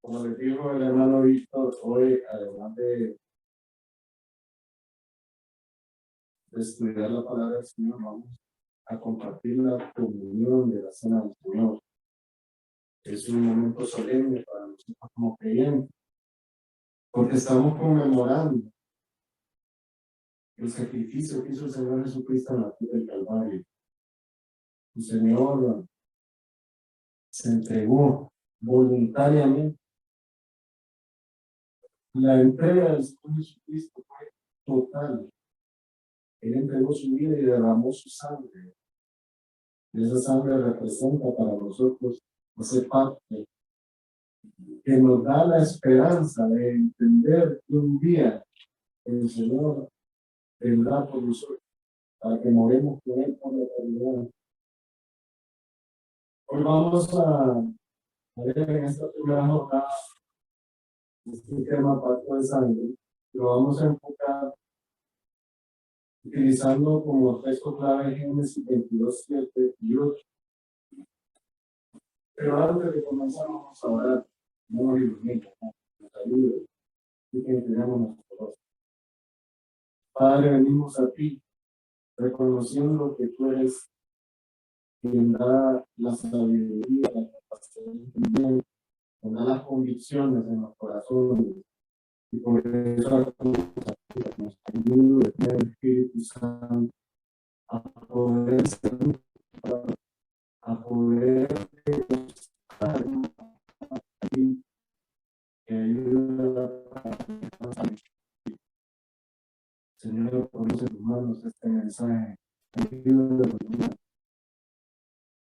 Como les dijo el hermano Víctor, hoy, además de estudiar la palabra del Señor, vamos a compartir la comunión de la cena del Señor. Es un momento solemne para nosotros como creyentes, porque estamos conmemorando el sacrificio que hizo el Señor Jesucristo en la cruz del Calvario. El Señor se entregó voluntariamente. La entrega del Señor Jesucristo fue total. Él entregó su vida y derramó su sangre. Y esa sangre representa para nosotros ese pacto que nos da la esperanza de entender que un día el Señor vendrá por nosotros para que moremos con Él por la eternidad. Hoy vamos a ver en esta primera jornada este tema pacto de sangre. Lo vamos a enfocar utilizando como texto clave Génesis 22, 7 y 8. Pero antes de comenzar vamos a orar. No nos ilumine, nos ayude y que entregamos nuestro corazón. Padre, venimos a ti reconociendo que tú eres quien da la sabiduría, la capacidad de entender, quien da las convicciones en los corazones. Y por eso nos ayude el Espíritu Santo a poder ser, a poder estar aquí, que ayuda a Señor, ponemos en tus manos este mensaje. Ayúdanos.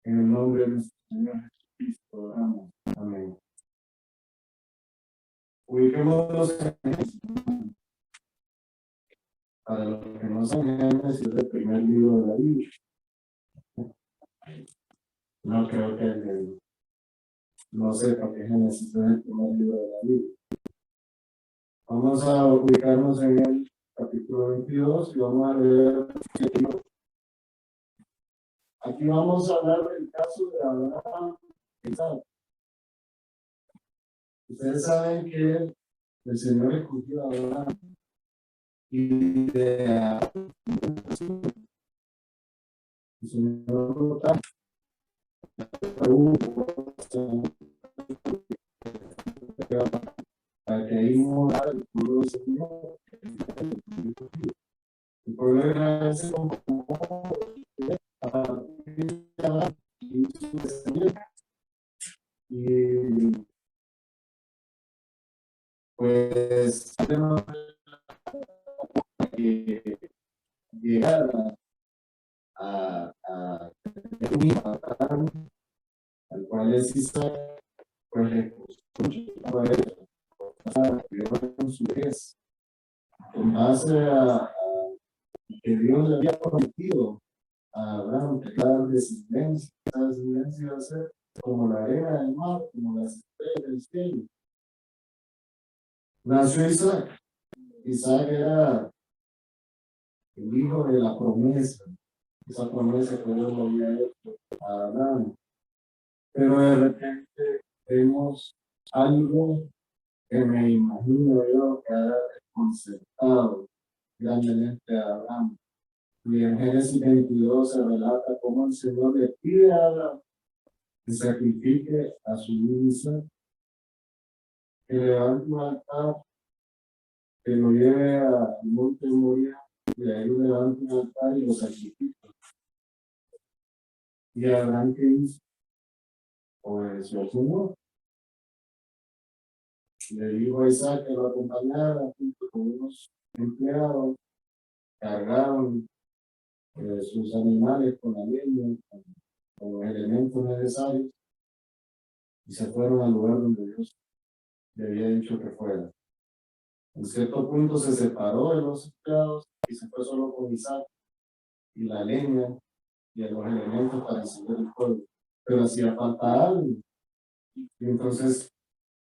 En el nombre de nuestro Señor Jesucristo, oramos. Amén. Ubiquémonos en para los que no saben, Génesis es el primer libro de la Biblia. No creo que no sepa que Génesis es el primer libro de la Biblia. Vamos a ubicarnos en el capítulo 22 y vamos a leer. Aquí vamos a hablar del caso de Abraham y Isaac. Ustedes saben que el Señor escogió a Abraham y de el Señor para que ahí morara el pueblo del Señor. El pueblo era ese como y pues que llegara a al cual es Isaac, pues le costó a él con su vez, en base a que Dios le había prometido a Abraham que cada descendencia iba a ser como la arena del mar, como las estrellas del cielo. Nació Isaac. Isaac era el hijo de la promesa, esa promesa que Dios le había hecho a Abraham. Pero de repente vemos algo que me imagino yo que ha desconcertado grandemente a Abraham. Y en Génesis 22 se relata cómo el Señor le pide a Abraham que sacrifique a su hijo Isaac, que levante un altar, que lo lleve al monte Moria, y ahí lo levante un altar y lo sacrifique. Y Abraham, ¿qué hizo? Obedeció al Señor. Le dijo a Isaac que lo acompañara junto con unos empleados, cargaron sus animales con la leña, con los elementos necesarios, y se fueron al lugar donde Dios le había dicho que fuera. En cierto punto se separó de los empleados y se fue solo con Isaac y la leña y los elementos para encender el fuego. Pero hacía falta algo. Y entonces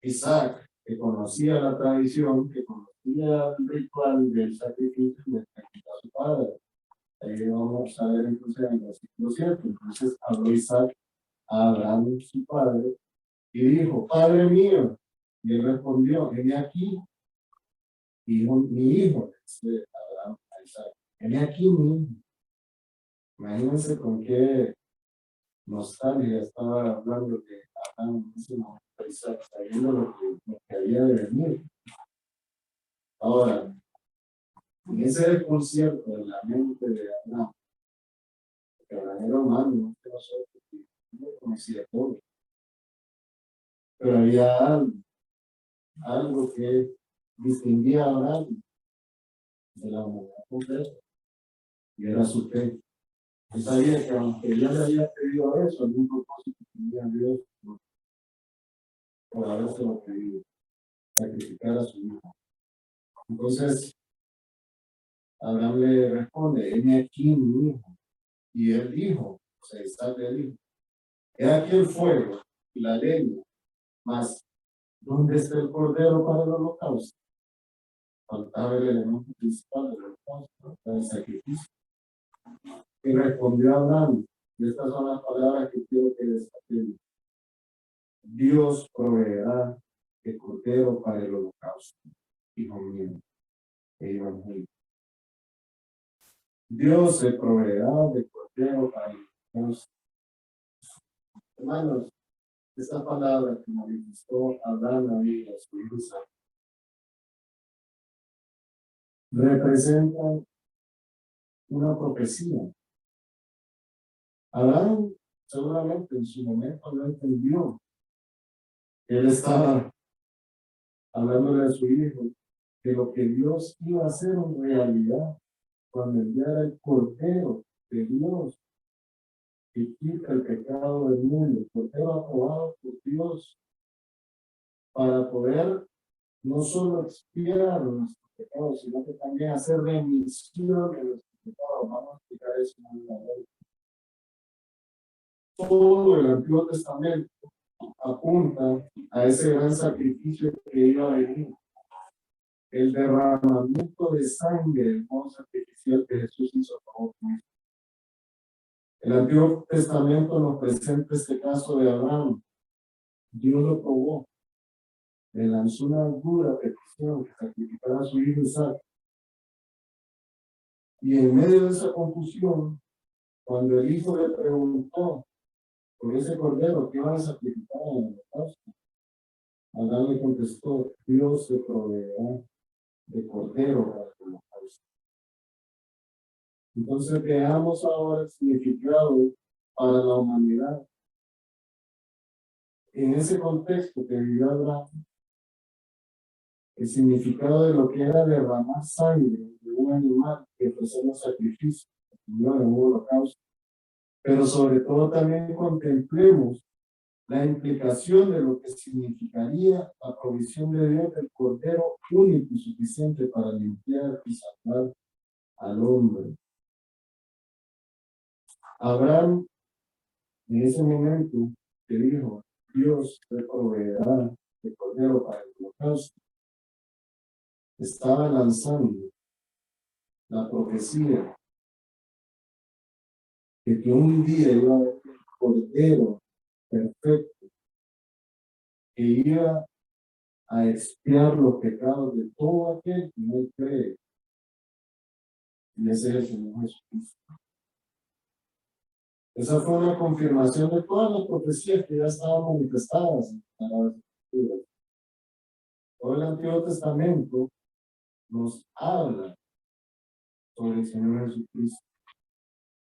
Isaac, que conocía la tradición, que conocía el ritual del sacrificio, le preguntó a su padre. Ahí vamos a ver entonces en el versículo 7. Entonces habló Isaac a Abraham, su padre, y dijo: Padre mío. Y él respondió, heme aquí, mi hijo, dice Abraham a Isaac. Heme aquí mi hijo. Imagínense con qué nostalgia estaba hablando de Abraham en ese momento, Isaac, sabiendo lo que había de venir. Ahora, en ese desconcierto de la mente de Abraham, que Abraham era humano, no que nosotros, no conocía todo, pero había algo que distinguía a Abraham de la humanidad completa, y era su fe. Él sabía que aunque Dios le había pedido eso, algún propósito tenía Dios por haberse lo pedido, sacrificar a su hijo. Entonces, Abraham le responde, heme aquí mi hijo. Y él dijo, o sea, Isaac le dijo, he aquí el fuego y la leña, mas ¿dónde está el cordero para el holocausto? Faltaba el elemento principal del holocausto, el sacrificio. Y respondió Abraham, y estas son las palabras que quiero que destaquen. Dios proveerá el cordero para el holocausto, hijo mío, e evangelio. Dios se proveerá de cordero para el holocausto. Hermanos, esta palabra que manifestó Abraham a su hijo Isaac representa una profecía. Abraham seguramente en su momento no entendió. Él estaba hablándole a su hijo de lo que Dios iba a hacer en realidad cuando enviara el cordero de Dios que quita el pecado del mundo, el cordero aprobado por Dios para poder no solo expiar nuestros pecados, sino que también hacer remisión de nuestros pecados. Vamos a explicar eso en la ley. Todo el Antiguo Testamento apunta a ese gran sacrificio que iba a venir. El derramamiento de sangre, el modo sacrificial que Jesús hizo a favor nuestro. El Antiguo Testamento nos presenta este caso de Abraham. Dios lo probó. Le lanzó una dura petición que sacrificara a su hijo Isaac. Y en medio de esa confusión, cuando el hijo le preguntó por ese cordero que iban a sacrificar en el holocausto, Abraham le contestó, Dios se proveerá de cordero para el holocausto. Entonces veamos ahora el significado para la humanidad. En ese contexto que vivió Abraham, el significado de lo que era derramar sangre de un animal que ofrecer un sacrificio, en un holocausto. Pero sobre todo también contemplemos la implicación de lo que significaría la provisión de Dios del cordero único y suficiente para limpiar y salvar al hombre. Abraham, en ese momento, que dijo, Dios te proveerá de cordero para el holocausto, estaba lanzando la profecía de que un día iba a haber un cordero perfecto que iba a expiar los pecados de todo aquel que no cree. Y ese es el Señor Jesucristo. Esa fue una confirmación de todas las profecías que ya estaban manifestadas en las Escrituras. Todo el Antiguo Testamento nos habla sobre el Señor Jesucristo.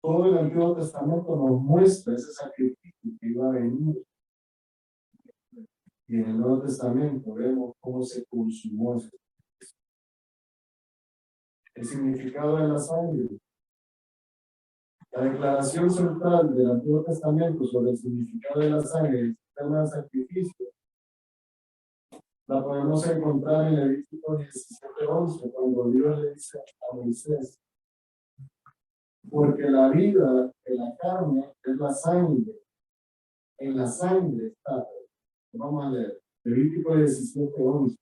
Todo el Antiguo Testamento nos muestra ese sacrificio que iba a venir. Y en el Nuevo Testamento vemos cómo se consumó ese sacrificio. El significado de la sangre. La declaración central del Antiguo Testamento sobre el significado de la sangre y el sistema de sacrificio la podemos encontrar en Levítico 17:11, cuando Dios le dice a Moisés, porque la vida de la carne es la sangre, en la sangre está. Vamos a leer, Levítico 17:11,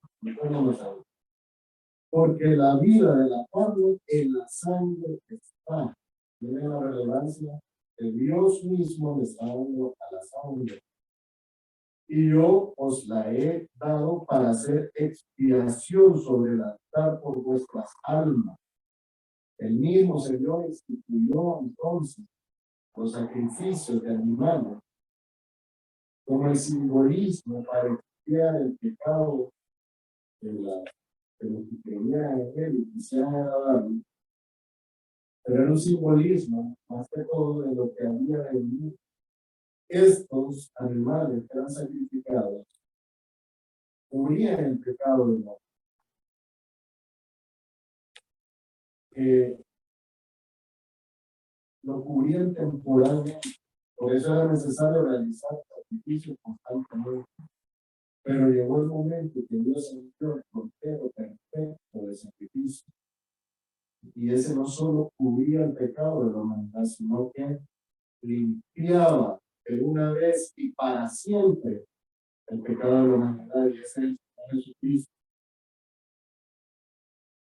porque la vida de la carne en la sangre está. Tiene la relevancia que Dios mismo le está dando a la sangre. y yo os la he dado para hacer expiación sobre el altar por vuestras almas. El mismo Señor instituyó entonces los sacrificios de animales como el simbolismo para expiar el pecado de los que creían en él y quisieran agradables. Pero era un simbolismo, más que todo, de lo que había de venir. Estos animales que eran sacrificados cubrían el pecado del hombre. Lo cubrían temporalmente. Por eso era necesario realizar sacrificios constantemente. Pero llegó el momento que Dios envió el cordero perfecto de sacrificio. Y ese no solo cubría el pecado de la humanidad, sino que limpiaba de una vez y para siempre el pecado de la humanidad. Y ese es el Señor Jesucristo.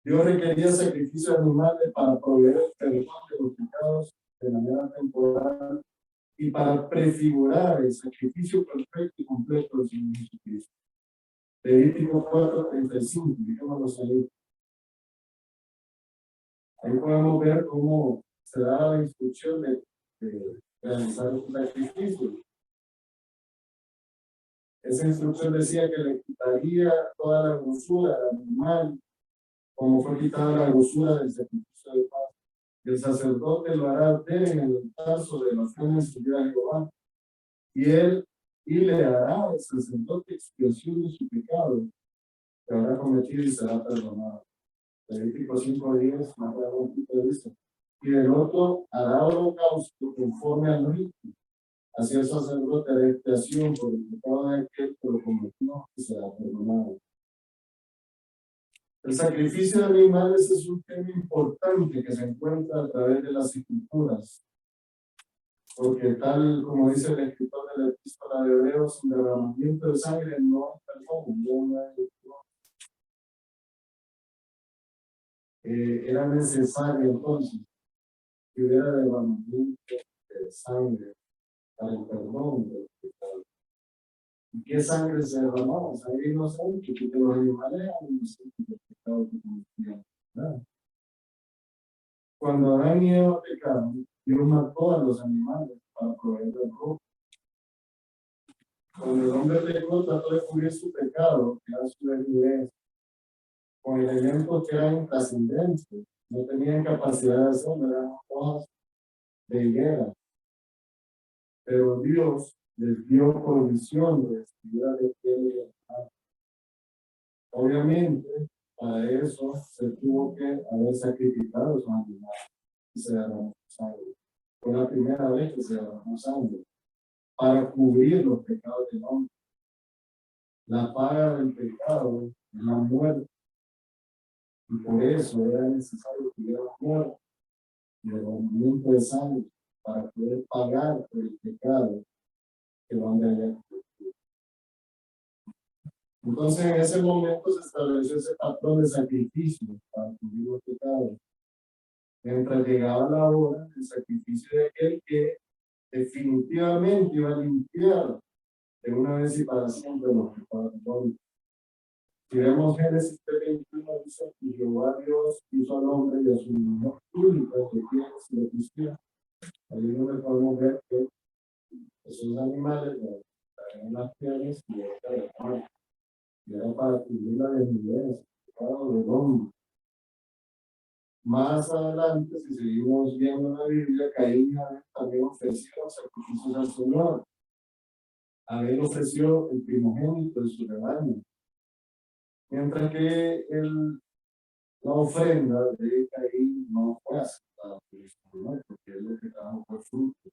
Dios requería sacrificios animales para proveer el perdón de los pecados de manera temporal y para prefigurar el sacrificio perfecto y completo del Señor Jesucristo. Levítico 4:35, dejémoslo ahí. Ahí podemos ver cómo se da la instrucción de realizar un sacrificio. Esa instrucción decía que le quitaría toda la grosura al animal, como fue quitada la grosura del sacrificio de paz. El sacerdote lo hará arder en el altar sobre la ofrenda encendida de Jehová, y le hará al sacerdote expiación de su pecado que habrá cometido y será perdonado. Levítico 5:10, más un poquito de esto. Y el otro hará holocausto conforme al rito. Así el sacerdote hará expiación por el pecado de aquel que lo cometió y será perdonado. El sacrificio de animales es un tema importante que se encuentra a través de las escrituras, porque tal como dice el escritor de la epístola de Hebreos, el derramamiento de sangre no es perdón, no es. Era necesario entonces que hubiera derramamiento de sangre para el perdón del pecado. ¿Y qué sangre se derramaba? Sangre inocente, porque los animales eran inocentes del pecado que cometían. Cuando Adán y Eva pecaron, Dios mató a los animales para proveer el rojo. Cuando el hombre pecó, trató de cubrir su pecado, que era su desnudez, con elementos que eran intrascendentes, no tenían capacidad de hacerlo, eran hojas de higuera. Pero Dios les dio provisión de vestiduras de piel y de animal. Obviamente, para eso se tuvo que haber sacrificado esos animales y se derramó sangre. Fue la primera vez que se derramó sangre para cubrir los pecados del hombre. La paga del pecado es la muerte. Y por eso era necesario que hubiera muerte y derramamiento de sangre para poder pagar por el pecado que el hombre había cometido. Entonces, en ese momento se estableció ese patrón de sacrificio para cubrir los pecados. Mientras llegaba la hora del sacrificio de aquel que definitivamente iba a limpiar de una vez y para siempre los pecados del hombre. Si vemos Génesis 3:21, dice que Jehová Dios hizo al hombre y a su mujer única de pieles y de cristianos. Ahí donde podemos ver que esos animales traen las pieles y esta de la y era para cubrir la desnudez, el pecado del hombre. Más adelante, si seguimos viendo la Biblia, Caín y Abel también ofrecieron sacrificios al Señor. Abel ofreció el primogénito de su rebaño, mientras que la ofrenda de Caín no fue aceptada por el Señor, porque él lo que trajo fue fruto.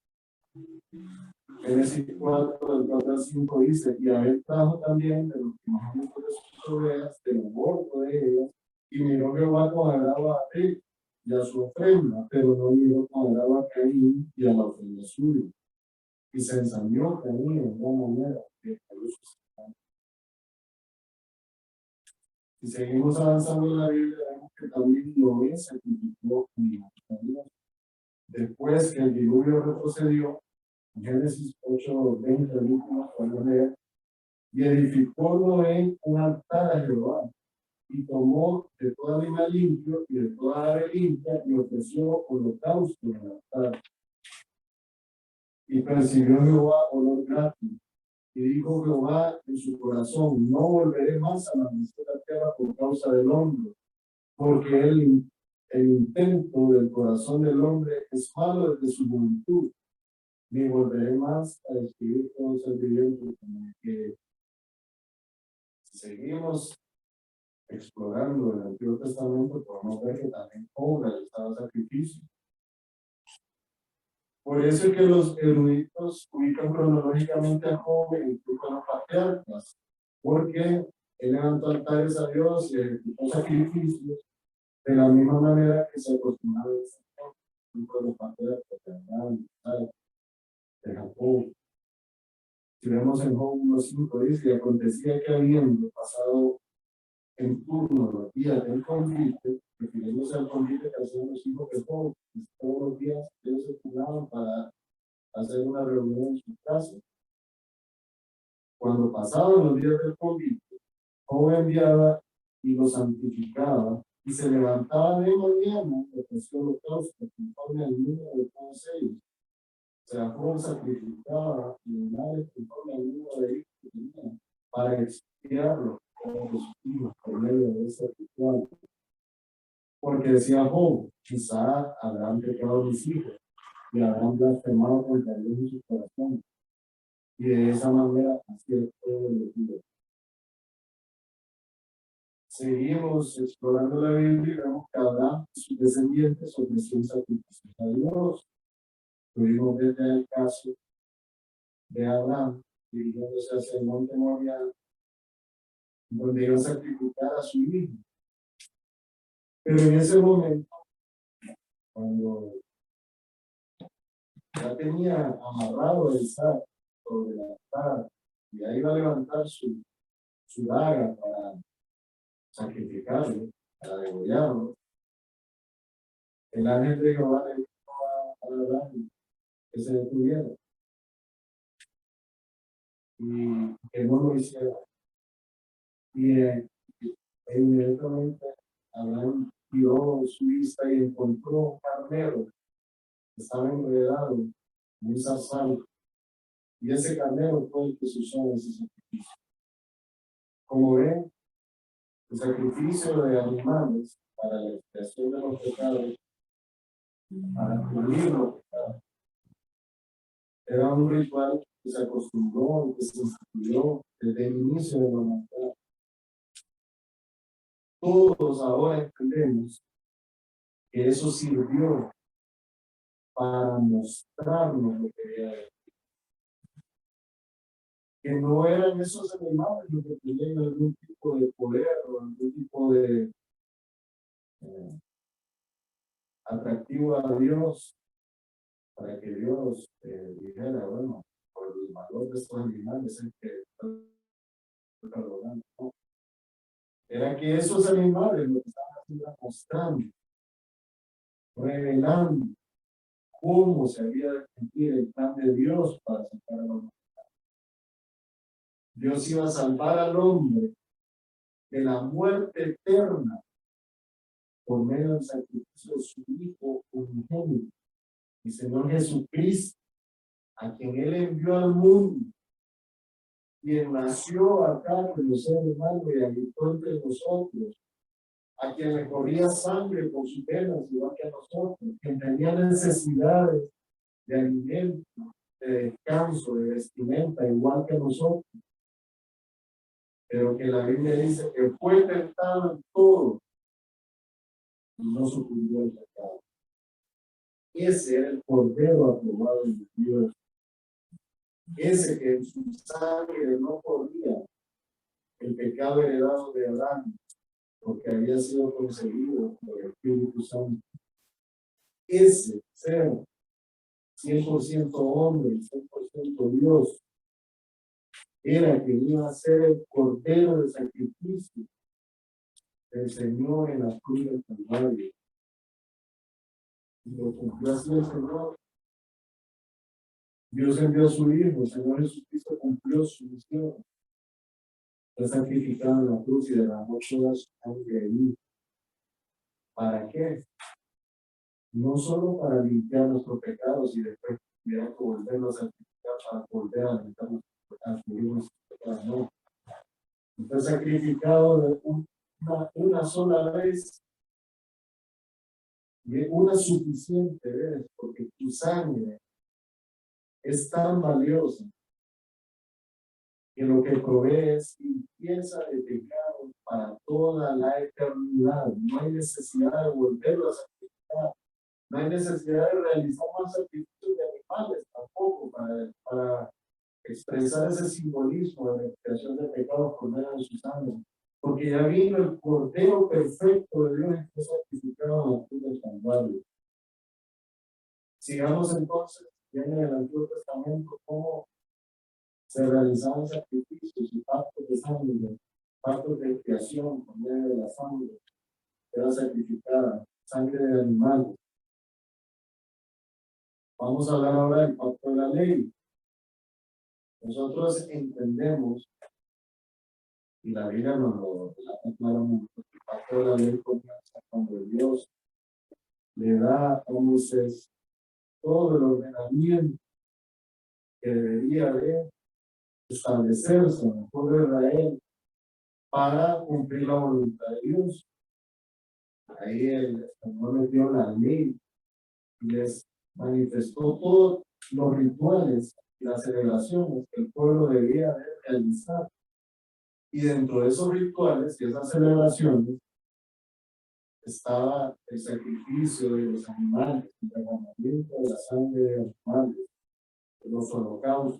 Génesis 4, del 4 al 5 dice, y Abel trajo también de los primogénitos de sus ovejas, del aborto de ellas, y miró Jehová con agrado a Abel y a su ofrenda, pero no miró con agrado a Caín y a la ofrenda suya. Y se ensañó Caín en gran manera, que cayó su semblante. Si seguimos avanzando en la Biblia, vemos que también Noé sacrificó a Dios. Después que el diluvio retrocedió, Génesis 8:20, el último, podemos leer Y edificó Noé un altar a Jehová, y tomó de todo animal limpio y de toda ave limpia, y ofreció holocausto en el altar. Y percibió Jehová olor grato. Y dijo Jehová en su corazón: no volveré más a la la tierra por causa del hombre, porque el intento del corazón del hombre es malo desde su juventud. Ni volveré más a describir todo ser viviente. Como que si seguimos explorando el Antiguo Testamento, podemos ver que también Job realizaba sacrificio. Por eso es que los eruditos ubican cronológicamente a Job en los patriarcas, porque él levantó altares a Dios y ejecutó sacrificios de la misma manera que se acostumbraba a hacer en los patriarcas de Abraham, de Jacob. Si vemos en Job 1:5 dice: y acontecía que habiendo pasado en turno los días del convite, refiriéndose al convite que hacían los hijos de Job, todos los días ellos se turnaban para hacer una reunión en su casa. Cuando pasaban los días del convite, Job enviaba y los santificaba, y se levantaba de mañana y ofreció holocausto conforme al número de todos ellos. O sea, Job sacrificaba animales conforme al número de hijos que tenía, para expiarlo como sus hijos por medio de ese ritual. Porque decía Job: quizá habrán pecado mis hijos, y habrán blasfemado contra Dios en su corazón. Y de esa manera hacía todo el mundo. Seguimos explorando la Biblia y vemos que Abraham y sus descendientes ofrecieron sacrificios a Dios. Tuvimos desde el caso de Abraham dirigiéndose hacia el monte Moria, donde iba a sacrificar a su hijo. Pero en ese momento, cuando ya tenía amarrado el saco sobre la altar y ya iba a levantar su daga para sacrificarlo, para degollarlo, el ángel de Jehová le dijo a Abraham que se detuviera y que no lo hiciera. Y inmediatamente Abraham tiró su vista y encontró un carnero que estaba enredado en un zarzal. Y ese carnero fue el que se usó en ese sacrificio. Como ven, el sacrificio de animales para la expiación de los pecados, para cubrir los pecados, era un ritual que se acostumbró, que se instituyó desde el inicio de la humanidad. Todos ahora entendemos que eso sirvió para mostrarnos lo que era, que no eran esos animales los que tenían algún tipo de poder o algún tipo de atractivo a Dios, para que Dios dijera: bueno, por el valor de estos animales es que no. Era que esos animales lo que estaban haciendo, mostrando, revelando cómo se había de cumplir el plan de Dios para sacar a la humanidad. Dios iba a salvar al hombre de la muerte eterna por medio del sacrificio de su Hijo unigénito, el Señor Jesucristo, a quien Él envió al mundo, quien nació acá con los seres humanos y habitó entre nosotros, a quien le corría sangre por sus venas igual que a nosotros, quien tenía necesidades de alimento, de descanso, de vestimenta igual que nosotros, pero que la Biblia dice que fue tentado en todo y no sucumbió al pecado. Ese era el cordero aprobado de Dios, ese que en su sangre no corría el pecado heredado de Adán, porque había sido concebido por el Espíritu Santo. Ese ser 100% hombre, 100% Dios, era quien iba a ser el cordero de sacrificio del Señor en la cruz del Calvario. Y lo cumplió así el Señor. Dios envió a su Hijo, el Señor Jesucristo cumplió su misión. fue sacrificado en la cruz y derramó toda su sangre ahí. ¿Para qué? No solo para limpiar nuestros pecados y después tuviera que volverlo a sacrificar para volver a limpiar nuestros pecados, no. Fue sacrificado de una sola vez, de una suficiente vez, porque tu sangre es tan valiosa que lo que provee es limpieza de pecado para toda la eternidad. No hay necesidad de volverlo a sacrificar. No hay necesidad de realizar más sacrificios de animales tampoco para expresar ese simbolismo de la expiación de pecados por medio de su sangre. Porque ya vino el Cordero perfecto de Dios que fue sacrificado en la cruz del Calvario. Sigamos entonces, ya en el Antiguo Testamento, cómo se realizaban sacrificios y pactos de sangre, pactos de expiación por medio de la sangre, era sacrificada, sangre de animales. Vamos a hablar ahora del pacto de la ley. Nosotros entendemos, y la Biblia nos lo relata claramente, el pacto de la ley comienza cuando Dios le da a Moisés todo el ordenamiento que debería de establecerse en el pueblo de Israel para cumplir la voluntad de Dios. Ahí el Señor les dio la ley y les manifestó todos los rituales y las celebraciones que el pueblo debía de realizar. Y dentro de esos rituales y esas celebraciones estaba el sacrificio de los animales, el derramamiento de la sangre de los animales, de los holocaustos.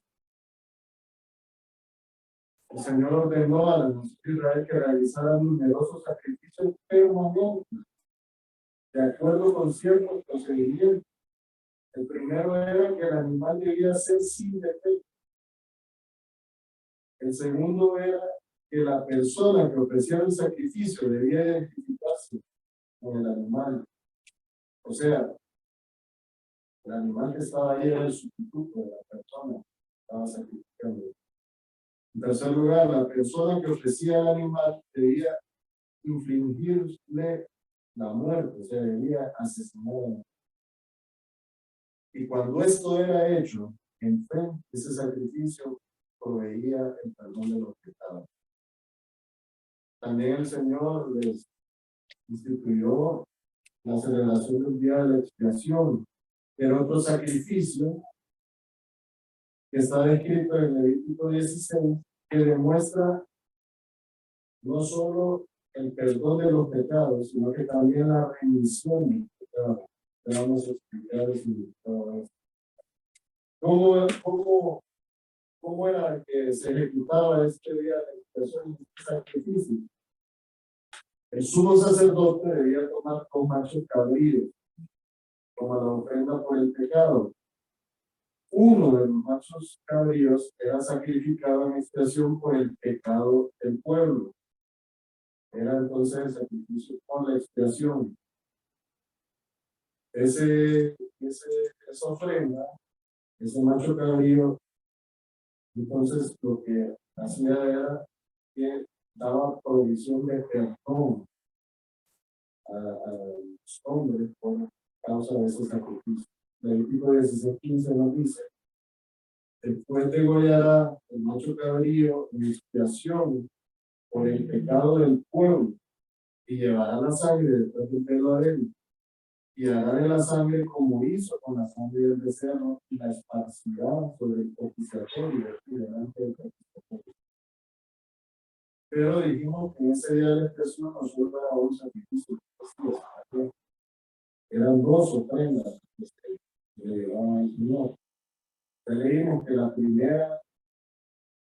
El Señor ordenó a la nación de Israel que realizaran numerosos sacrificios permanentes, de acuerdo con ciertos procedimientos. El primero era que el animal debía ser sin defecto. El segundo era que la persona que ofreciera el sacrificio debía identificarse con el animal. O sea, el animal que estaba ahí era el sustituto de la persona que estaba sacrificando. En tercer lugar, la persona que ofrecía el animal debía infligirle la muerte, o sea, debía asesinar al animal. Y cuando esto era hecho, en fe, ese sacrificio proveía el perdón de los pecados. También el Señor les instituyó la celebración del día de la expiación, que era otro sacrificio que está descrito en Levítico 16, que demuestra no solo el perdón de los pecados, sino que también la remisión de los pecados. Vamos a explicar el significado de esto. ¿Cómo era que se ejecutaba este día de expiación y este sacrificio? El sumo sacerdote debía tomar con machos cabríos como la ofrenda por el pecado. Uno de los machos cabríos era sacrificado en expiación por el pecado del pueblo. Era entonces el sacrificio por la expiación. Esa ofrenda, ese macho cabrío, entonces lo que hacía era que daba provisión de perdón a los hombres por causa de ese sacrificio. Levítico 16:15 nos dice: después degollará el macho cabrío en expiación por el pecado del pueblo y llevará la sangre detrás del pelo de él y hará de la sangre como hizo con la sangre del becerro y la esparcirá sobre el propiciatorio y delante del propiciatorio. Pero dijimos que en ese día de la expiación no solo era un sacrificio, eran dos ofrendas que le llevaban al Señor. Ya leímos que la primera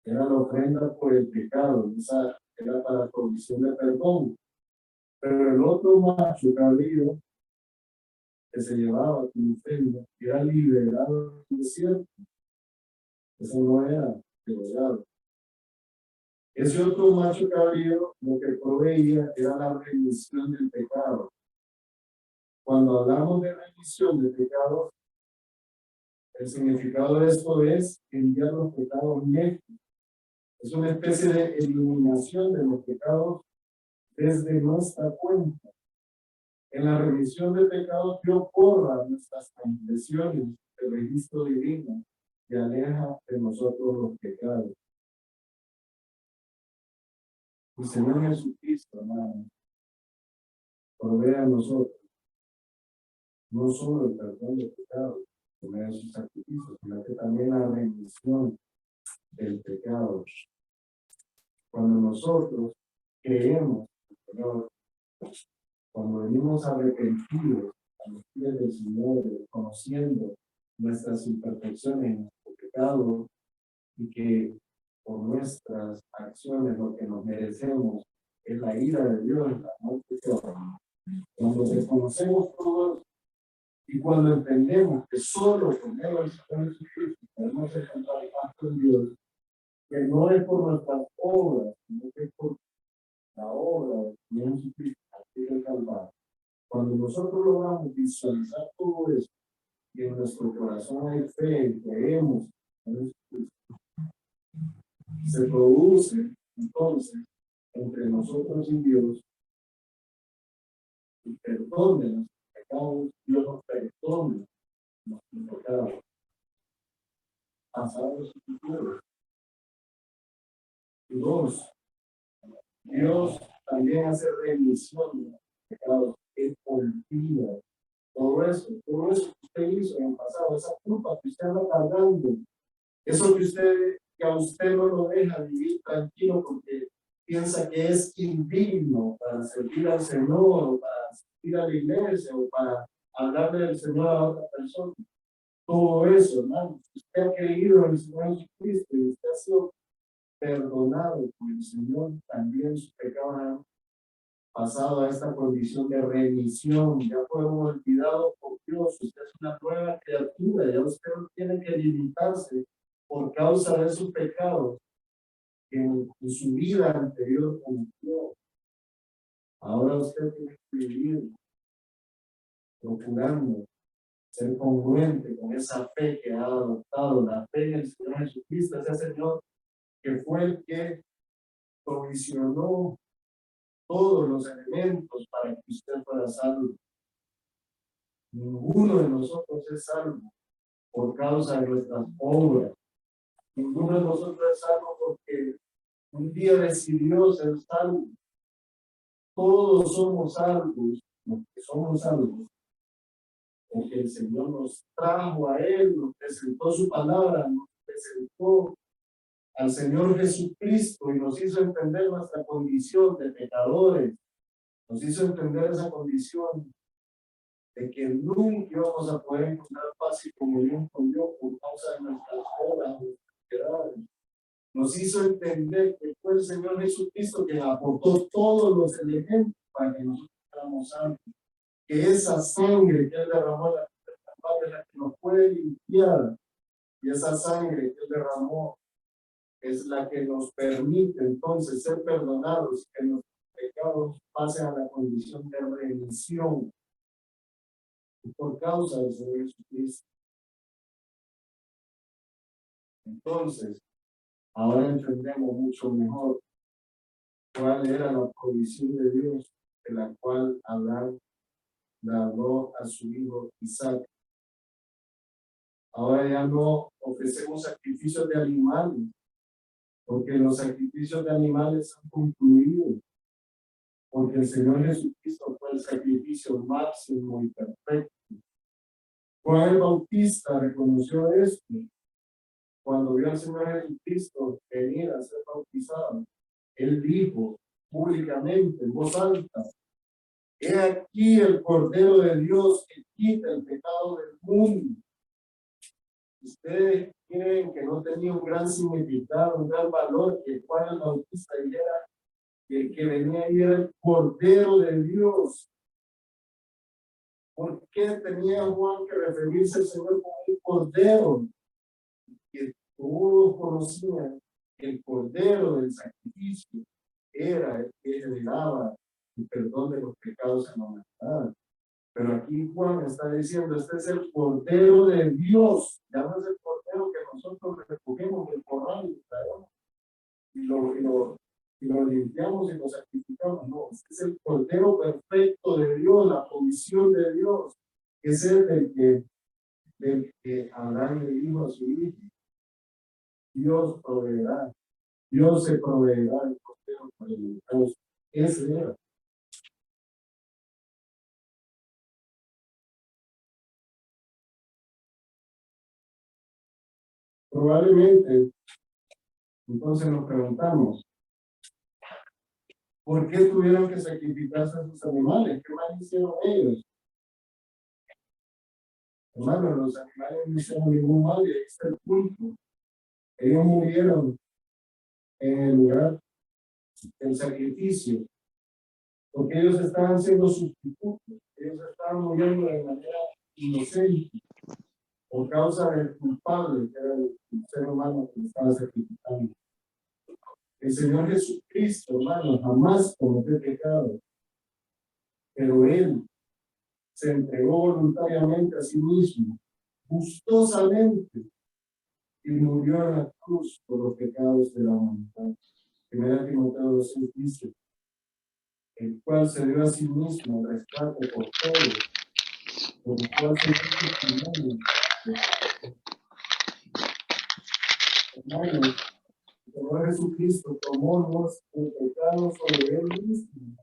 era la ofrenda por el pecado, esa era para la provisión de perdón. Pero el otro macho cabrío que se llevaba como ofrenda era liberado del desierto. Eso no era degollado. Ese otro macho cabrío lo que proveía era la remisión del pecado. Cuando hablamos de remisión de pecados, el significado de esto es enviar los pecados lejos Es una especie de eliminación de los pecados desde nuestra cuenta. En la remisión de pecados, Dios borra nuestras transgresiones del registro divino y aleja de nosotros los pecados. El Señor Jesucristo, hermano, provee a nosotros no solo el perdón de pecados por medio de sus sacrificios, sino que también la remisión del pecado. Cuando nosotros creemos en el Señor, cuando venimos arrepentidos a los pies del Señor, conociendo nuestras imperfecciones, nuestro pecado, y que por nuestras acciones lo que nos merecemos es la ira de Dios, la muerte eterna. Cuando reconocemos todo y cuando entendemos que solo por medio del Señor Jesucristo podemos encontrar paz con Dios, que no es por nuestras obras, sino que es por la obra del Señor Jesucristo aquí del Calvario. Cuando nosotros logramos visualizar todo eso y en nuestro corazón hay fe y creemos en Jesucristo, se produce entonces entre nosotros y Dios el perdón de nuestros pecados. Dios nos perdona nuestros pecados pasados y futuros. Y dos, Dios también hace remisión de los pecados, Él olvida todo eso que usted hizo en el pasado, esa culpa que usted anda cargando, eso que a usted no lo deja vivir tranquilo porque piensa que es indigno para servir al Señor, o para asistir a la iglesia, o para hablarle del Señor a otra persona. Todo eso, hermano, usted ha creído en el Señor Jesucristo y usted ha sido perdonado por el Señor, también sus pecados han pasado a esta condición de remisión, ya fueron olvidados por Dios, usted es una nueva criatura, ya usted no tiene que limitarse por causa de sus pecados que en su vida anterior cometió. Ahora usted tiene que vivir procurando ser congruente con esa fe que ha adoptado, la fe en el Señor Jesucristo, ese Señor que fue el que provisionó todos los elementos para que usted fuera salvo. Ninguno de nosotros es salvo por causa de nuestras obras. Ninguno de nosotros es salvo porque un día decidió ser salvo. Todos somos salvos, los que somos salvos, porque el Señor nos trajo a Él, nos presentó su palabra, nos presentó al Señor Jesucristo y nos hizo entender nuestra condición de pecadores, nos hizo entender esa condición de que nunca íbamos a poder encontrar paz y comunión con Dios por causa de nuestras obras, nuestras piedades. Nos hizo entender que fue el Señor Jesucristo quien aportó todos los elementos para que nosotros fuéramos santos. Que esa sangre que Él derramó en la cruz es la que nos puede limpiar. Y esa sangre que Él derramó es la que nos permite entonces ser perdonados y que nuestros pecados pasen a la condición de remisión por causa del Señor Jesucristo. Entonces, ahora entendemos mucho mejor cuál era la provisión de Dios, de la cual Abraham dado a su hijo Isaac. Ahora ya no ofrecemos sacrificios de animales, porque los sacrificios de animales han concluido, porque el Señor Jesucristo fue el sacrificio máximo y perfecto. Juan el Bautista reconoció esto cuando vio al Señor Jesucristo venir a ser bautizado. Él dijo públicamente, en voz alta: he aquí el Cordero de Dios que quita el pecado del mundo. Ustedes creen que no tenía un gran significado, un gran valor que Juan el Bautista dijera que el que venía ahí era el Cordero de Dios. ¿Por qué tenía Juan que referirse al Señor como un Cordero? Que todos conocían que el Cordero del sacrificio era el que heredaba el perdón de los pecados en la humanidad. Pero aquí Juan está diciendo: este es el Cordero de Dios, ya no es el Cordero que nosotros recogemos del corral y traemos y lo limpiamos y lo sacrificamos. No, este es el Cordero perfecto de Dios, la provisión de Dios. Ese es del que Abraham le dijo a su hijo: Dios proveerá, Dios se proveerá el Cordero para el holocausto. Ese era. Probablemente, entonces nos preguntamos, ¿por qué tuvieron que sacrificarse a sus animales? ¿Qué mal hicieron ellos? Hermanos, los animales no hicieron ningún mal y ahí está el punto. Ellos murieron en el lugar del sacrificio, porque ellos estaban siendo sustitutos, ellos estaban muriendo de manera inocente, por causa del culpable, que era el ser humano que estaba sacrificando. El Señor Jesucristo, hermano, jamás cometió pecado, pero Él se entregó voluntariamente a sí mismo, gustosamente, y murió en la cruz por los pecados de la humanidad. 1 Timoteo 2:6 dice: el cual se dio a sí mismo rescate por todos, por el cual se dio testimonio. Hermanos, el Señor Jesucristo tomó nuestro pecado sobre Él mismo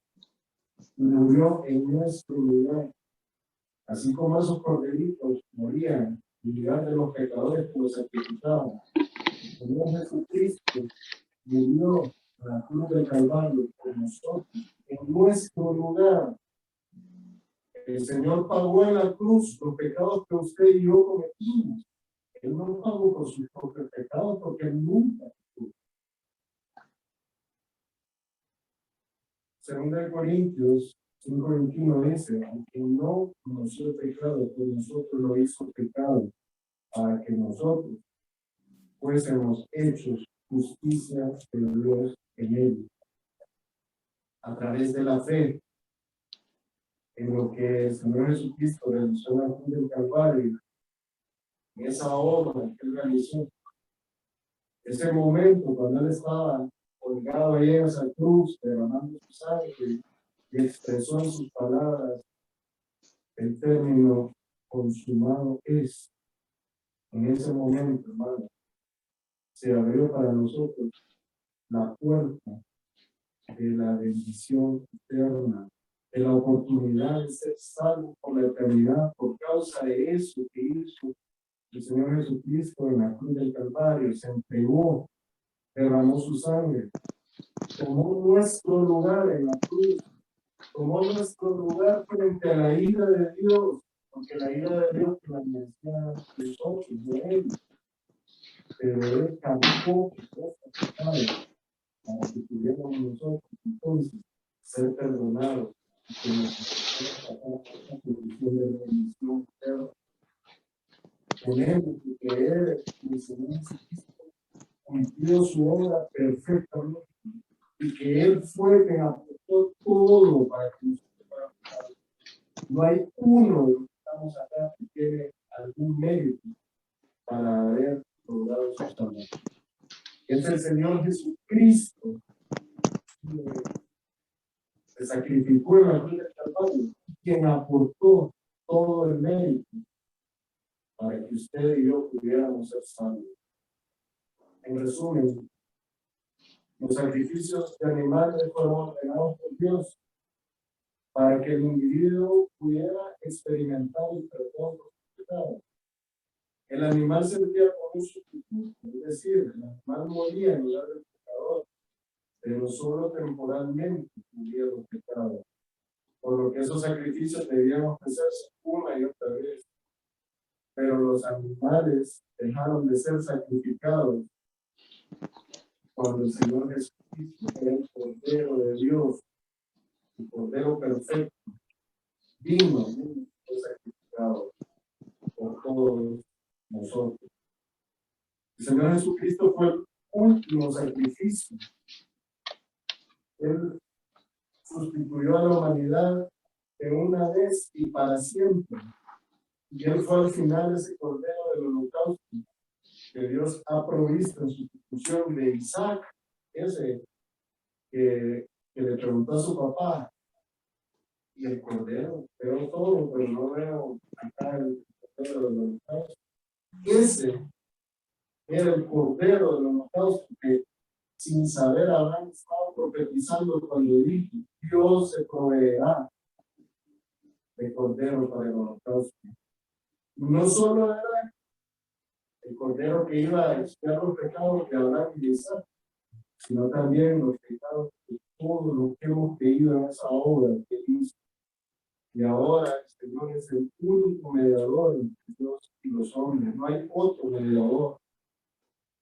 y murió en nuestro lugar. Así como esos corderitos morían en lugar de los pecadores que los sacrificaban, el Señor Jesucristo murió en la cruz del Calvario por nosotros, en nuestro lugar. El Señor pagó en la cruz los pecados que usted y yo cometimos. Él no pagó por sus propios pecados porque Él nunca pecó. Segunda de Corintios 5:21 dice: aunque no conoció el pecado, por nosotros lo hizo pecado, para que nosotros fuésemos hechos justicia de Dios en Él. A través de la fe en lo que el Señor Jesucristo realizó en la cruz del Calvario, en esa obra que Él realizó, ese momento cuando Él estaba colgado ahí en esa cruz, derramando su sangre, y expresó en sus palabras el término consumado es. En ese momento, hermano, se abrió para nosotros la puerta de la bendición eterna, de la oportunidad de ser salvo por la eternidad por causa de eso que hizo el Señor Jesucristo en la cruz del Calvario. Se entregó, derramó su sangre, tomó nuestro lugar en la cruz, tomó nuestro lugar frente a la ira de Dios, porque la ira de Dios permanecía de nosotros, de Él, pero Él cambió nuestros pecados para que pudiéramos nosotros entonces ser perdonados y que nos esta condición de bendición eterna. Tenemos que creer que el Señor Jesucristo cumplió su obra perfectamente y que Él fue quien aportó todo para que nosotros fuéramos salvos. No hay uno de los que estamos acá que tiene algún mérito para haber logrado su salvación. Es el Señor Jesucristo que se sacrificó en la cruz del Calvario, quien aportó todo el mérito para que usted y yo pudiéramos ser salvos. En resumen, los sacrificios de animales fueron ordenados por Dios para que el individuo pudiera experimentar el perdón por sus pecados. El animal servía como un sustituto, es decir, el animal moría en lugar del pecador, pero solo temporalmente cubría los pecados, por lo que esos sacrificios debían ofrecerse una y otra vez. Pero los animales dejaron de ser sacrificados cuando el Señor Jesucristo, que era el Cordero de Dios, el Cordero perfecto, vino y fue sacrificado por todos nosotros. El Señor Jesucristo fue el último sacrificio. Él sustituyó a la humanidad de una vez y para siempre. Y Él fue al final ese Cordero del holocausto que Dios ha provisto en sustitución de Isaac. Él ese que le preguntó a su papá, y el cordero, veo todo, pero no veo acá el cordero de los holocaustos. Ese era el cordero de los holocaustos que sin saber habrán estado profetizando cuando dijo, Dios se proveerá de cordero para el holocausto. No solo era el cordero que iba a expiar los pecados de Abraham y de Isaac, sino también los pecados de todos los que hemos creído en esa obra que hizo. Y ahora el Señor es el único mediador entre Dios y los hombres. No hay otro mediador.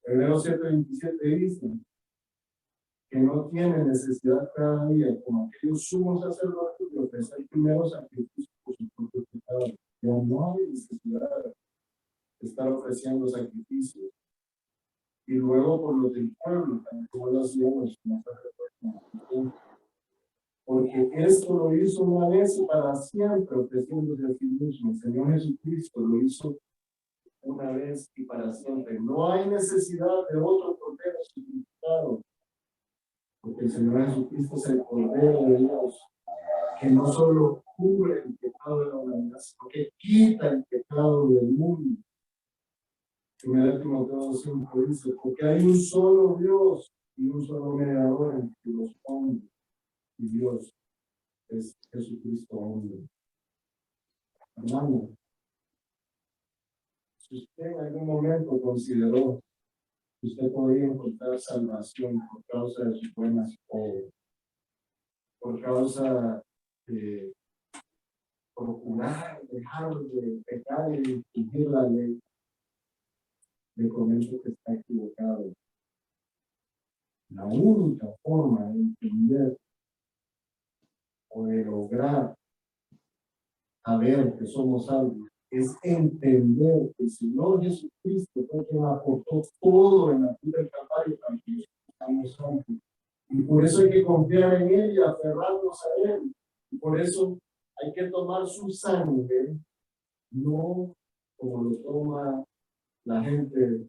Hebreos 7:27 dice que no tiene necesidad cada día, como aquellos sumos sacerdotes, de ofrecer primero sacrificios por sus propios pecados. Ya no hay necesidad de estar ofreciendo sacrificios. Y luego por los del pueblo, también como lo hacíamos como sacerdotes. Porque esto lo hizo una vez y para siempre, ofreciéndose a sí mismo. El Señor Jesucristo lo hizo una vez y para siempre. No hay necesidad de otro cordero sacrificado, porque el Señor Jesucristo es el Cordero de Dios, que no solo cubre el pecado de la humanidad, sino que quita el pecado del mundo. Primera Timoteo 5 dice, porque hay un solo Dios y un solo mediador entre los hombres y Dios, es Jesucristo hombre. Hermano, si usted en algún momento consideró que usted podría encontrar salvación por causa de sus buenas obras, por causa de procurar dejar de pecar y cumplir la ley, le comento que está equivocado. La única forma de entender o de lograr saber que somos salvos es entender que el Señor Jesucristo fue quien aportó todo en la cruz del Calvario para que estamos salvos. Y por eso hay que confiar en Él y aferrarnos a Él. Y por eso hay que tomar su sangre, no como lo toma la gente,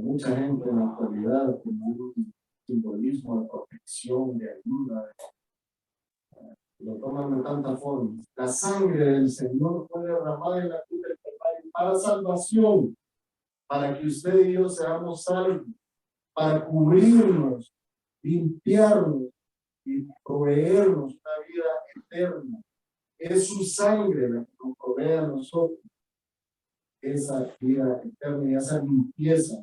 mucha gente en la actualidad, como un simbolismo de protección, de ayuda, lo toman de tantas formas. La sangre del Señor fue derramada en la cruz del Calvario para salvación, para que usted y yo seamos salvos, para cubrirnos, limpiarnos y proveernos una vida eterna. Es su sangre la que nos provee a nosotros esa vida eterna y esa limpieza,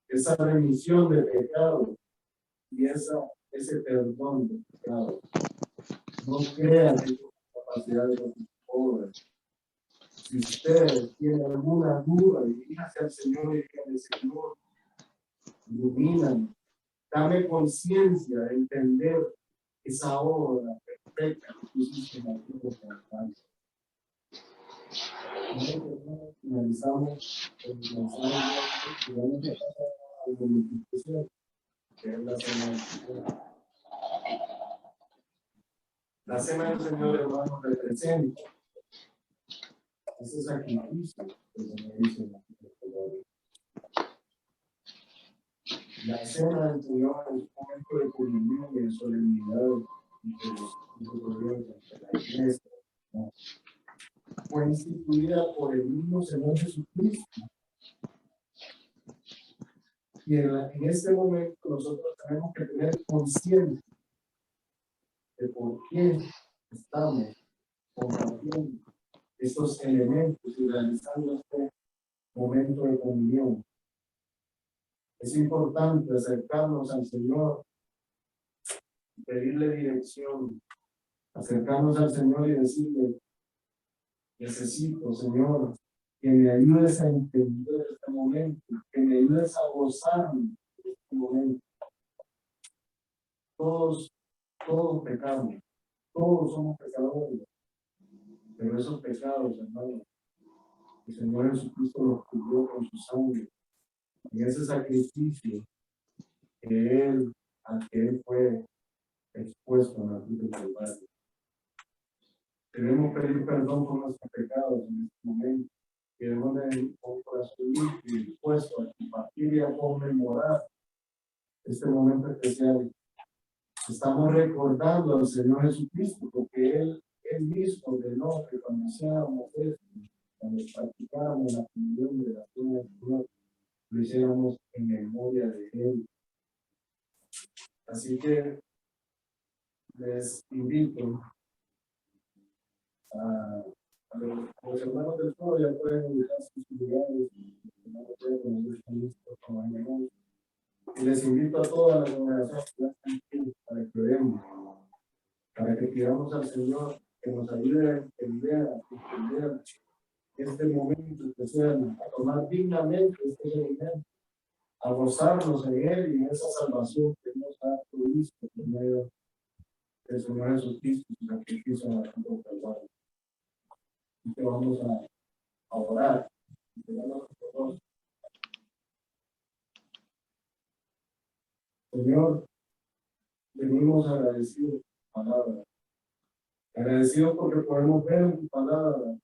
esa remisión de pecados y ese perdón de pecados. No crea que tiene capacidad de sus obras. Si usted tiene alguna duda, diríjase al Señor y dígale, Señor, ilumíname, dame conciencia de entender esa obra perfecta que tú hiciste en la cruz del Calvario. Finalizamos el mensaje y vamos a pasar a la multiplicación, que es la cena del Señor. La cena del Señor, hermanos, representa ese sacrificio que el Señor hizo en la cruz del Calvario. La cena del Señor es un momento de comunión y de solemnidad entre la iglesia, ¿no? Fue instituida por el mismo Señor Jesucristo. Y en este momento nosotros tenemos que tener conciencia de por qué estamos compartiendo estos elementos y realizando este momento de comunión. Es importante acercarnos al Señor, pedirle dirección, acercarnos al Señor y decirle, necesito, Señor, que me ayudes a entender este momento, que me ayudes a gozarme de este momento. Todos pecamos, todos somos pecadores, pero esos pecados, hermano, el Señor Jesucristo los cubrió con su sangre, en ese sacrificio al que Él fue expuesto en la cruz del Calvario. Debemos pedir perdón por nuestros pecados en este momento. Debemos de un corazón limpio y dispuesto a compartir y a conmemorar este momento especial, estamos recordando al Señor Jesucristo, porque Él mismo ordenó que cuando hiciéramos esto, cuando practicáramos la comunión de la cena del Señor, lo hiciéramos en memoria de Él. Así que les invito a los hermanos del foro, ya pueden ubicarse en sus lugares, y les invito a toda la congregación para que oremos, para que pidamos al Señor que nos ayude a entender este momento especial, a tomar dignamente este elemento, a gozarnos en Él y en esa salvación que nos ha provisto por medio del Señor Jesucristo, su sacrificio en la cruz del Calvario. Y que vamos a orar. Señor, venimos agradecidos por tu palabra, agradecidos porque podemos ver en tu palabra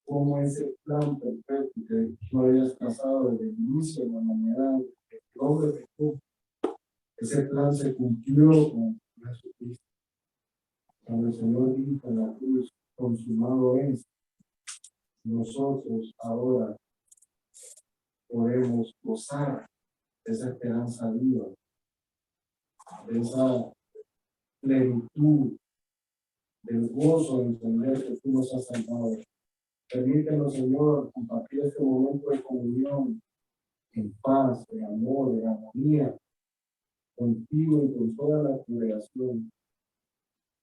como ese plan perfecto que tú habías trazado desde el inicio de la humanidad, el hombre pecó. Ese plan se cumplió con Jesucristo. Cuando el Señor dijo en la cruz, consumado es, nosotros ahora podemos gozar de esa esperanza viva, de esa plenitud, del gozo de entender que tú nos has salvado. Permítenos, Señor, compartir este momento de comunión en paz, en amor, en armonía, contigo y con toda la congregación.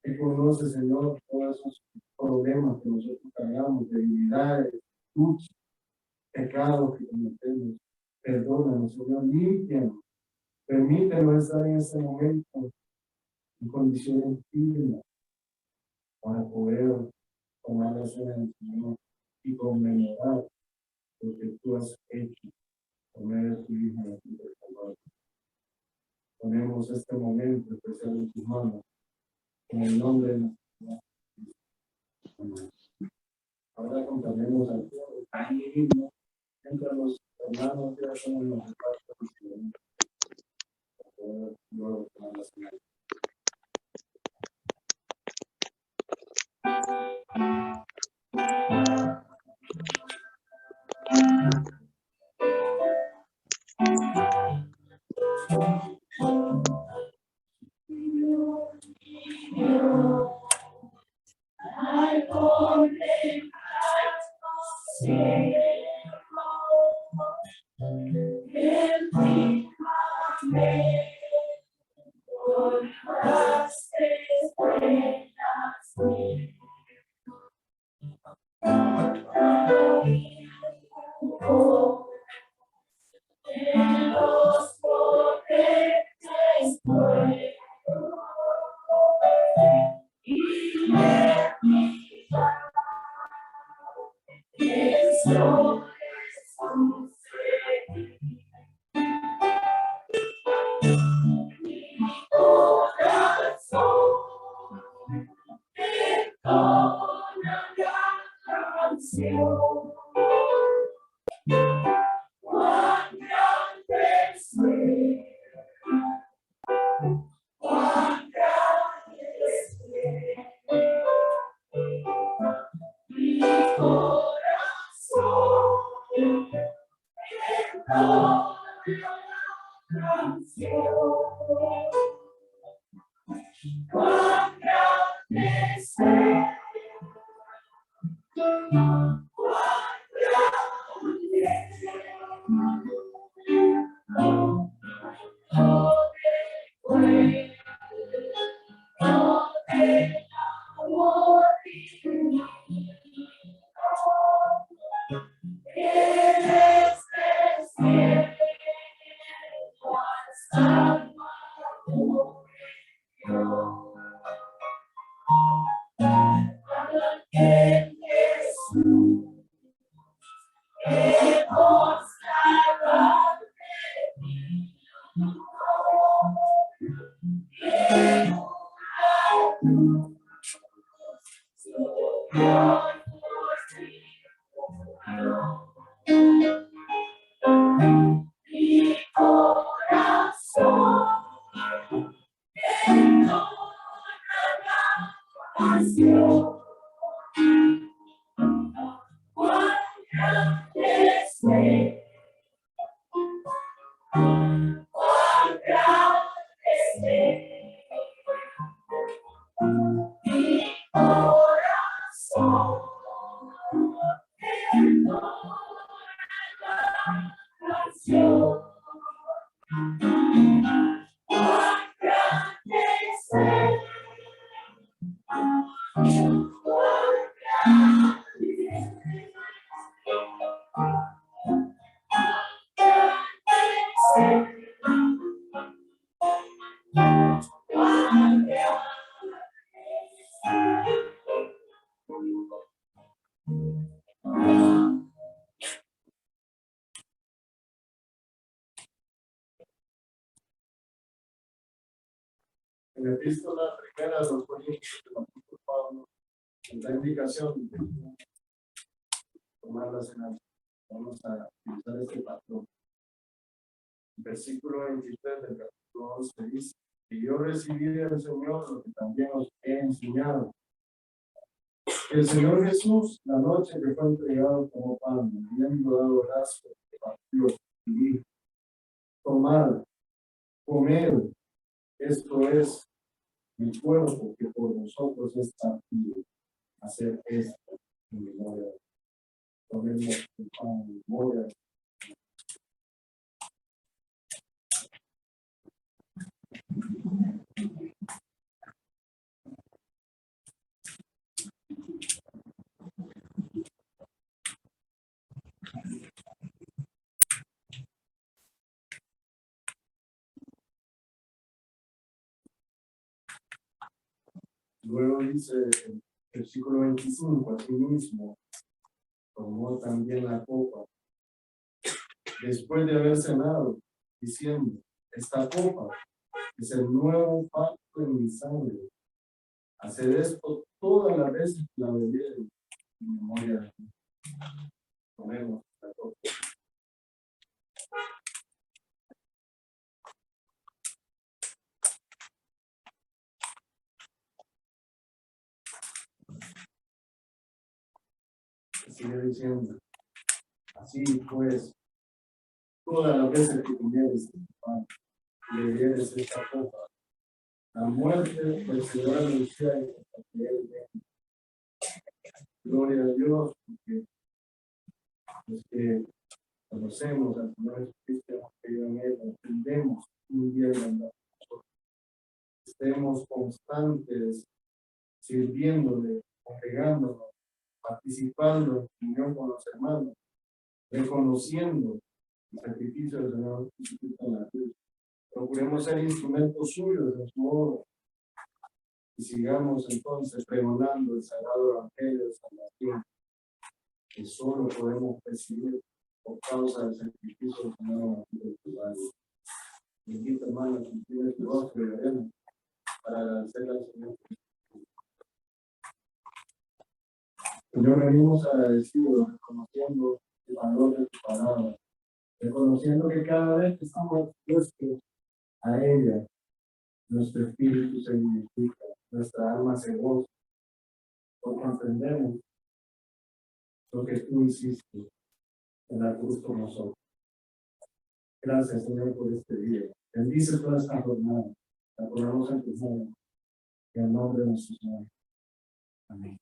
Que conoce, Señor, todos esos problemas que nosotros cargamos, debilidades, luchas, pecados que cometemos. Perdónanos, Señor, límpianos. Permítenos estar en este momento en condiciones dignas para poder tomar la cena del Señor y conmemorar lo que tú has hecho por medio de tu Hijo en la cruz del Calvario. Ponemos este momento especial en tus manos, en el nombre de nuestro Señor. Amén. Ahora acompañemos al himno entre los hermanos que hacen los repartos para poder luego tomar la señal. En la epístola primera de los Corintios, el apóstol Pablo nos da indicación de tomar la cena. Vamos a utilizar este patrón. El versículo 23 del capítulo 11 dice: y yo recibí del Señor lo que también os he enseñado. El Señor Jesús, la noche que fue entregado como pan, habiendo dado gracias, partió y dijo: tomad, comed, esto es mi cuerpo que por vosotros es partido. Hacer esto en memoria. Tomemos el pan en memoria. Luego dice el versículo 25, asimismo, tomó también la copa, después de haber cenado, diciendo: esta copa es el nuevo pacto en mi sangre. Haced esto todas las veces que la bebieren en memoria de mí. Tomemos la copa. Sigue diciendo: así pues, todas las veces que comieres este pan y bebieres esta copa, la muerte del Señor anunciáis hasta que Él venga. Gloria a Dios, porque los que conocemos al Señor Jesucristo, hemos creído en Él, entendemos un día y andar. Estemos constantes sirviéndole, congregándonos, participando en comunión con los hermanos, reconociendo el sacrificio del Señor Jesucristo en la cruz. Procuremos ser instrumentos suyos en su obra y sigamos entonces pregonando el sagrado evangelio de salvación que solo podemos recibir por causa del sacrificio del Señor Jesucristo. Bendito hermano, cumplir este rostro y oremos para agradecerle al Señor. Señor, venimos agradecidos, reconociendo el valor de tu palabra, reconociendo que cada vez que estamos expuestos a ella, nuestro espíritu se vivifica, nuestra alma se goza, porque entendemos lo que tú hiciste en la cruz por nosotros. Gracias, Señor, por este día. Bendice toda esta jornada. La ponemos en tu mano. En el nombre de nuestro Señor. Amén.